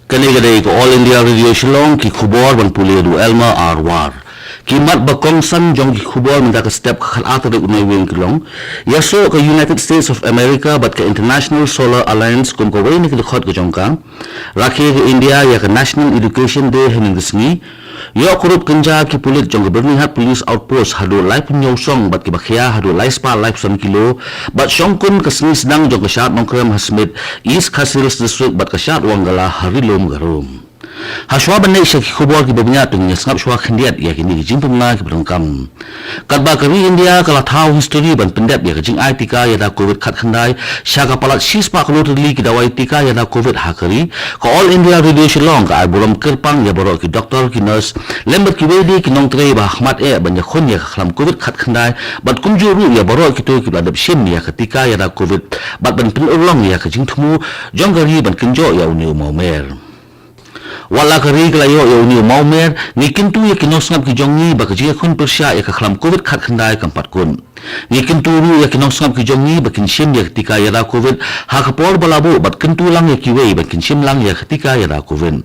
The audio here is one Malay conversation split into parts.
Kani ko All India Radio Shillong ki khubor ban puli du Elma Arwar. Kimat bakong san jong ki khubor minta ka step khan atare unai wing kilong. Yaso ka United States of America bat ka International Solar Alliance kum ko wei ni ki khot ka jong ka. Rakhe ka India ya ka National Education Day hening disngi. Yo kurup Punjab ki pulit jong Birmingham Police Outpost hadu live nyosong bat ki bakhia hadu live spa live son kilo bat shongkun ka sni sedang jong ka shat nongkrem hasmit East Khasiris District bat ka shat wangala harilom garum. Haswa banai syaki khubor ki babnya tu nya sangap shwa khandiat ya kini jing pemna ki berangkam kadba kari India kala thau history ban pendap ya jing ai tika ya da covid khat khandai syaka palat sispa kalo terli ki dawai tika ya da covid hakari ko All India Radio Shillong ka ai bolom kerpang ya borok ki doktor ki nurse lembat ki wedi ki nong tre ba ahmad ban ya khon ya khlam covid khat khandai bat kumjuru ya borok ki tu ki ladap shim ya ketika ya da covid bat ban pen ulong ya ka jing thumu jonggari ban kenjo ya uni momer wala kari kelayo ya uni maumer ni kintu ya kinosngap ki jongi ba ka khun persya ya ka khlam covid khat khandai kampat kun ni kintu ru ya kinosngap ki jongi ba kin shim ya ketika ya da covid ha ka por balabu bat kintu lang ya kiwei ba kin shim lang ya ketika ya da covid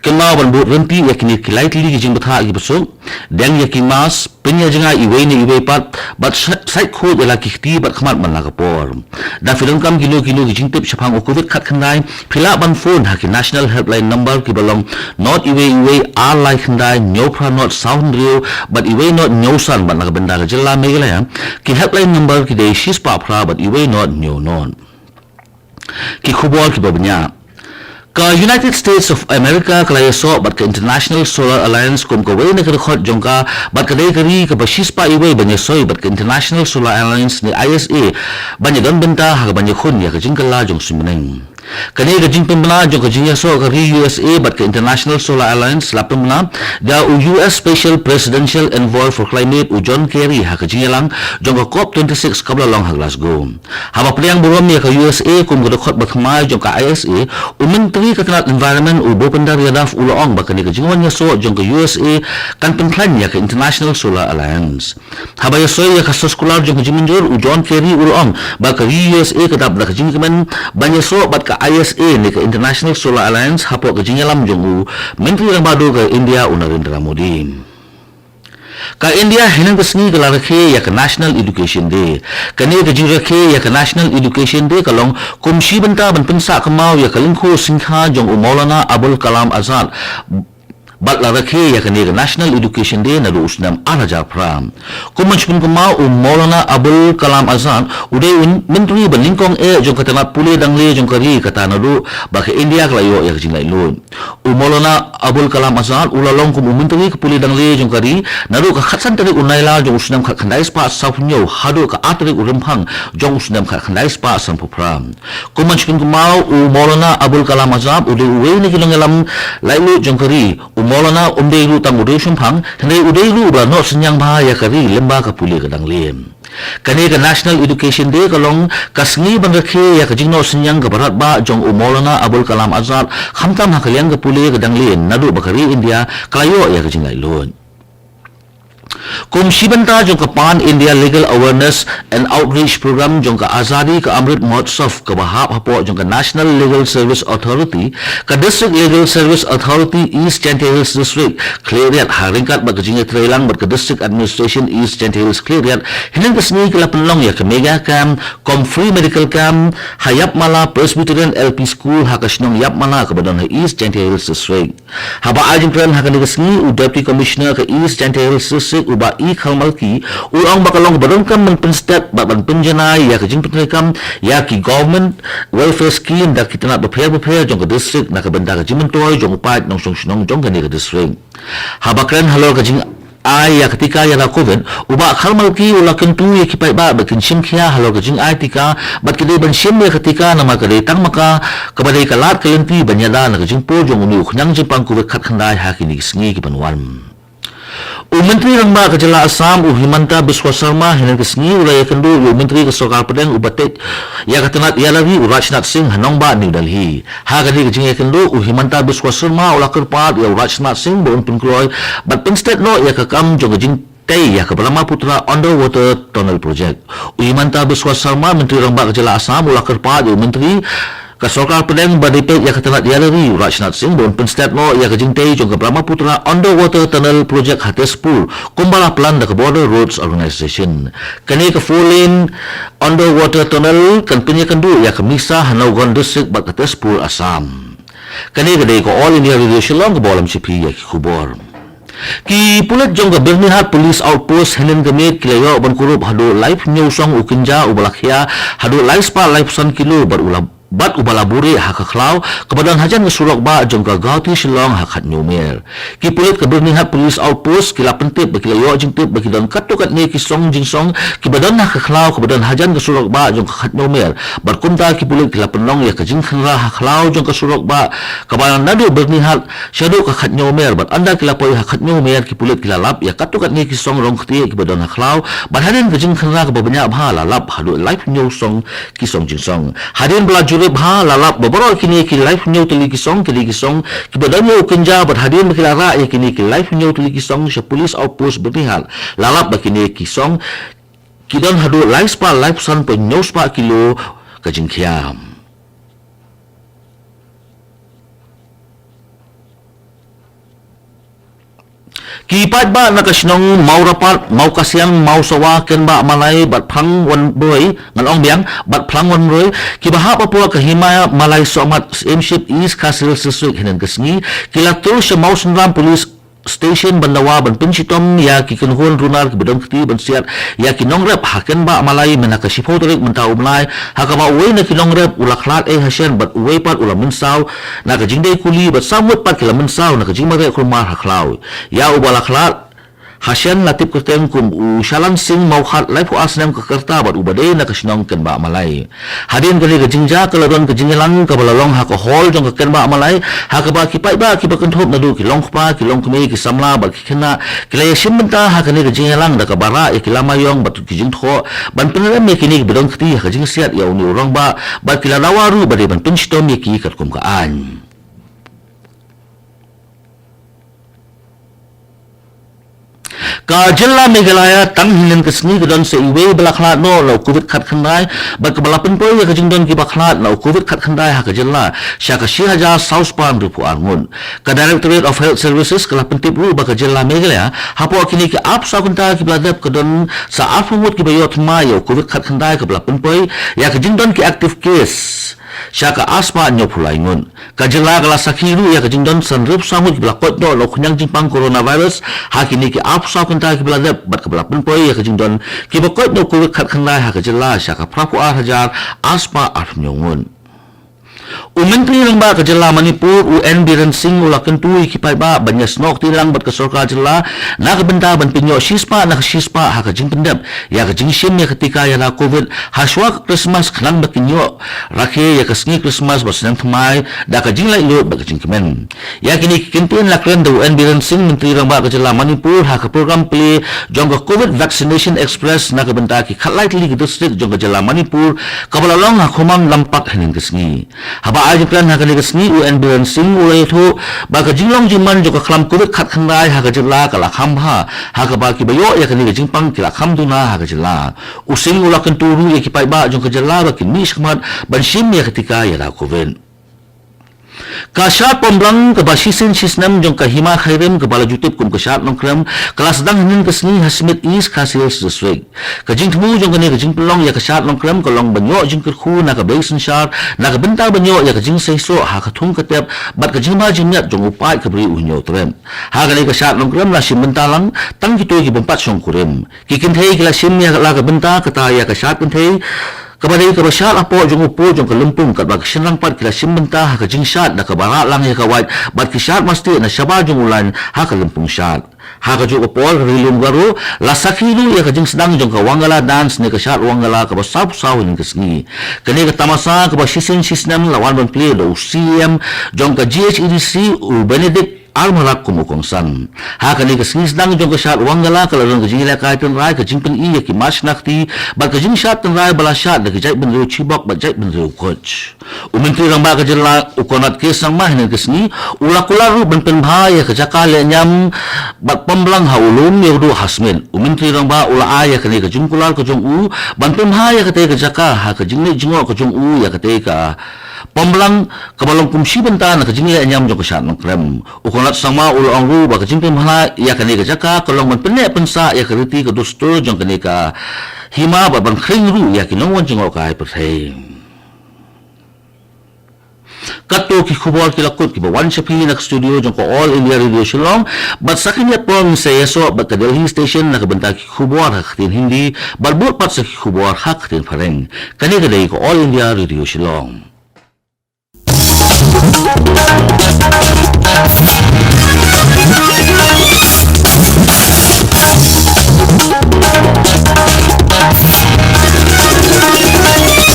kemau ban bu renti ya kini kilai tili ki jing batha ki besok deng ya ki mas penya jenga iwei ni iwei pat bat sai kho ya la ki khti bat khmat man la ka por da filon kam kilo ki jing tip chapang o covid khat khandai phila ban phone ha ki national helpline number ki balong not iwei a lai khandai nyopra not sound rio but iwei not nyosan ban la ka benda la jella megala ya ki helpline number ki de shis pa phra but iwei not nyo non ki khubor ki babnya ka United States of America kalaya so bat ka International Solar Alliance kum ko wei na ka khot jongka bat ka dei kari ka basis pa iwei banya soi bat ka International Solar Alliance ni ISA banya don benta ha banya khun ya ka jingkala jong sumeneng kani ka jing pemna jong ka jing so ka USA bat ka International Solar Alliance la pemna da US Special Presidential Envoy for Climate John Kerry ha ka jing lang jong ka COP26 kabla long ha Glasgow ha ba priang burom ya ka USA kum ka khot bat khma jong ka ISA Menteri Ketenat Environment Ubo Pendar Yadaf Uloong bakani ke jingwan yaso jong ke USA kan penklan ya ke International Solar Alliance habaya soy ya kasos kular jong ke jiminjur u John Kerry Uloong bakari USA ke dab ke jingkemen banyaso bat ke ISA ni ke International Solar Alliance hapo ke jingalam jong u Menteri yang badu ke India Narendra Modi ka India hinang kesni ke larakhe ya ke National Education Day kani ke jirakhe ya ke National Education Day kalong kumshi benta ban pensa kemau ya ke lingkho singha jong Maulana Abul Kalam Azad bat larakhe ya ke National Education Day na usnam araja pram kumanch pun kemau Maulana Abul Kalam Azad udai menteri ban lingkong jong ketanat pule dangle jong kari kata nadu ba ke India klayo ya ke jinglai lun Maulana Abul Kalam Azad ulalong kum menteri ke pule dangle jong kari nadu ka khatsan tari unaila jong usnam khat khandai spa sapunyo hadu ka atari uremphang jong usnam khat khandai spa sampu pram kumanch pun kemau Maulana Abul Kalam Azad udai uwe ni kilongalam lailu jong kari Maulana umdeilu tang udai shumphang thanai udeilu ba no senyang bahaya kari lemba ka puli kadang lem kani ka National Education Day kalong kasngi ban rakhe ya ka jingno senyang ka barat ba jong Maulana Abul Kalam Azad khamtam hakaliang ka puli kadang lem nadu bakari India kalayo ya ka jingai lon kum shibanta jong ka Pan India Legal Awareness and Outreach Program jong ka Azadi ka Amrit Mahotsav ka bahap hapo jong ka National Legal Service Authority ka District Legal Service Authority East Chante Hills District Cleariat haringkat ba ka jinga trailang ba ka District Administration East Chante Hills Cleariat hinang kasni ka lapenlong ya ka mega camp free medical camp hayap mala Presbyterian LP School ha ka sinong yap mala ka badon East Chante Hills District haba ajing plan ha ka kasni u Deputy Commissioner ka East Chante Hills District uba i khalmalki uang bakalong badongkam man penstat ban penjanai ya kajing penrekam ya ki government welfare scheme da kita nak berpaya jong ke district nak ke benda kajing mentoy jong upat nong song sinong jong ke district habakran halo kajing ai ya ketika ya la covid uba khalmalki ulakan tu ya kipai ba bakin simkhia halo kajing ai tika bat kedai ban sim ya ketika nama kedai tang maka kebadai kalat kelenti banyada nak kajing po jong uni ukhnang jepang covid khat khandai hakini sngi ki banwan Menteri Rangba Kejala Assam Himanta Biswa Sarma hinang kesni uraya kendu Menteri Kesokal Pedang Ubatet ya katanat ya lagi Rajnath Singh Hanongba New Delhi ha kadi kejing kendu Himanta Biswa Sarma ulakar pat ya Rajnath Singh bon penkloy bat penstat no ya kakam jong kejing tay ya ke Brahma Putra Underwater Tunnel Project Himanta Biswa Sarma Menteri Rangba Kejala Assam ulakar pat ya Menteri ka sarkar Penang badipek ya katanat yaleri Rajnath Singh bon penstat mo ya kajingtei jong ka Brahmaputra underwater tunnel project Hatespur kumbala plan da ka Border Roads Organization kani ka 4-lane underwater tunnel kan pinya kandu ya ka Misa Hanaugan district bat Hatespur Assam kani ka dei ko All India Radio Shillong ka bolam chipi ya ki kubor ki pulat jong ka Birmingham Police Outpost henen gamit kilayo ban kurup hadu live nyusong ukinja ubalakhya hadu live spa live san kilo bar ulam bat ubalaburi hakaklau kebadan hajan kesurok ba jong ka Gauti Shillong hakat nyumer ki pulit ke Birmingham Police Outpost kila pentip baki layo jingtip baki dan katukat ni kisong jingsong kebadan hakaklau kebadan hajan kesurok ba jong ka hakat nyumer berkumta ki pulit kila penong ya kajing khenra hakaklau jong kesurok ba kebadan nadu Birmingham syadu ka hakat nyumer bat anda kila poi hakat nyumer ki pulit kila lap ya katukat ni kisong rong keti kebadan hakaklau bat hadin kajing khenra ke babanya bha la lap hadu live nyusong kisong jingsong hadin belaju bha lalap beberapa kini ki live new teli kisong ki badannya ukinja berhadir berkilara ya kini ki live new teli kisong se Police Outpost Birmingham lalap bakini kisong kidan hadu live spa live san penyo spa kilo kajingkiam kipat ba nakasinong mau rapat mau kasiang mau sawa ken ba malai bat phang wan broi ngan ong biang bat phang wan broi ki baha pa pula kahima malai somat aimship East Castle District henen kesni kilatul se mau sunram police station bandawa ban pensitom ya ki kenhon runar ki bedong kti ban siat ya ki nongrep haken ba malai menaka sifo torik mentau mlai hakama uwe na ki nongrep ulaklat hasen bat uwe pat ula mensau na ka jingdei kuli bat samut pat kila mensau na ka jingmare kurmar haklau ya ubalaklat Hasan latip kerteng kum Shalan Singh mau khat lai pu asnam ke kerta bat ubade na kasinong ken ba malai hadin kali ke jingja ke ladon ke jingelang ke balalong ha ke hol jong ke ken ba malai ha ke ba kipai ba ki bakan thop na du ki long pa ki long kme ki samla ba ki khena ki lai sim benta ha ke ni ke jingelang da ka bara e ki lama yong bat ki jing tho ban penere me ki ni bedong kti ha jing siat ya uni orang ba ba ki la nawaru ba de ban penstom ye ki kat kum ka an ka jilla Meghalaya tang hinen kesni kedon se iwe balaklat no lo covid khat khandai ba ke balapen poi ya kajingdon ki baklat no covid khat khandai ha ka jilla sya ka shi haja South Palm ripu arngun ka Directorate of Health Services kala pentip ru ba ka jilla Meghalaya hapo kini ki ap sa kunta ki bladap kedon sa afumut ki bayot ma yo covid khat khandai ka balapen poi ya kajingdon ki active case syaka asma nyo pulaingun kajela kala sakiru ya kajingdon sanrup samut blakot no lo khunyang jingpang coronavirus hakini ki apsa kunta ki bladap bat kablapen poi ya kajingdon ki bakot no covid khat khandai ha kajela syaka prapu hajar asma arnyongun Menteri Rangba ke Jela Manipur UN Biren Singh ulakan tui kipai ba banyas nok tilang bat ke sorka Jela na ke benta ban pinyo sispa na ke sispa ha ke jing pendap ya ke jing sim ya ketika ya na covid haswa Christmas khnang bat kinyo rakhe ya ke sngi Christmas bas nang thmai da ke jing lai lot ba ke jing kemen ya kini kintin lakren da UN Biren Singh Menteri Rangba ke Jela Manipur ha ke program play jong ke COVID Vaccination Express na ke benta ki khatlai tili ke district jong ke Jela Manipur kabalalong ha khomang lampak hening ke sngi haba ajiklan ha kali kesni UN Biren Singh ulai thu ba ka jinglong jiman jo ka khlam covid khat khandai ha ka jela kala kham ha ha ka ba ki bayo ya kani jingpang kila kham duna ha ka jela using ulakan turu ya ki pai ba jo ka jela ba ki ni shmat ban sim ya ketika ya da covid Kasyat pemblang ke basisin sistem jong ke hima khairim ke bala jutip kum kasyat nongkrem kelas sedang hinin kesni Hasmit East Castle District kajing temu jong kene kajing pelong ya kasyat nongkrem kolong banyo jing kerku na ke basin syar na ke bentar banyo ya kajing seiso ha katung ketep bat kajing ma jing nyat jong upai ke beri unyo trem ha kene kasyat nongkrem la sim bentalang tang kitoi ki bompat song kurim ki kinthei kila sim ya la ke bentar kata ya kasyat kinthei kepada ke basyat apo jong upo jong ke lempung kat bak senang pat kila simbentah ke jingsat da ke barat lang ya kawat bat kisat masti na syaba jong ulan ha ke lempung syat ha ke jong upol rilum garu la sakilu ya ke jing sedang jong ke wangala dance ne ke syat wangala ke basap saw ning ke sengi kene ke tamasa ke basisin sistem lawan ban play do CM jong ke GHEDC u Benedict Almarak kumukongsan ha kani ke singis dang jong ke syat wangala kalau jong ke jingila kai ten rai ke jingpen i ya ki mas nakti ba ke jing syat ten rai bala syat de ke jai ben riu chibok ba jai ben riu coach Menteri Rangba ke Jela ukonat ke sang mah ne ke singi ulakularu ben pen bhaya ke jakale nyam bat pemblang ha ulum ya du hasmin Menteri Rangba ula aya kani ke jungkular ke jong u ban pen bhaya ke te ke jaka ha ke jingne jingo ke jong u ya ke te ka Pembelang kabalong kumsi benta na kajing ya nyam jong kesat nong krem. Ukonat sama ulo ang ru ba kajing pemhala ya kani ka jaka kalong man penne pensa ya keriti ka dostur jong kani ka hima ba ban kring ru ya kinong jong ka perthei. Kato ki khubor ki lakut ki bawan shapi nak studio jong ko All India Radio Shillong but sakin yat pom sa yeso but ka Delhi station na kabenta ki khubor hakin hindi balbut pat sa ki khubor hakin pareng kani ka dai ko All India Radio Shillong.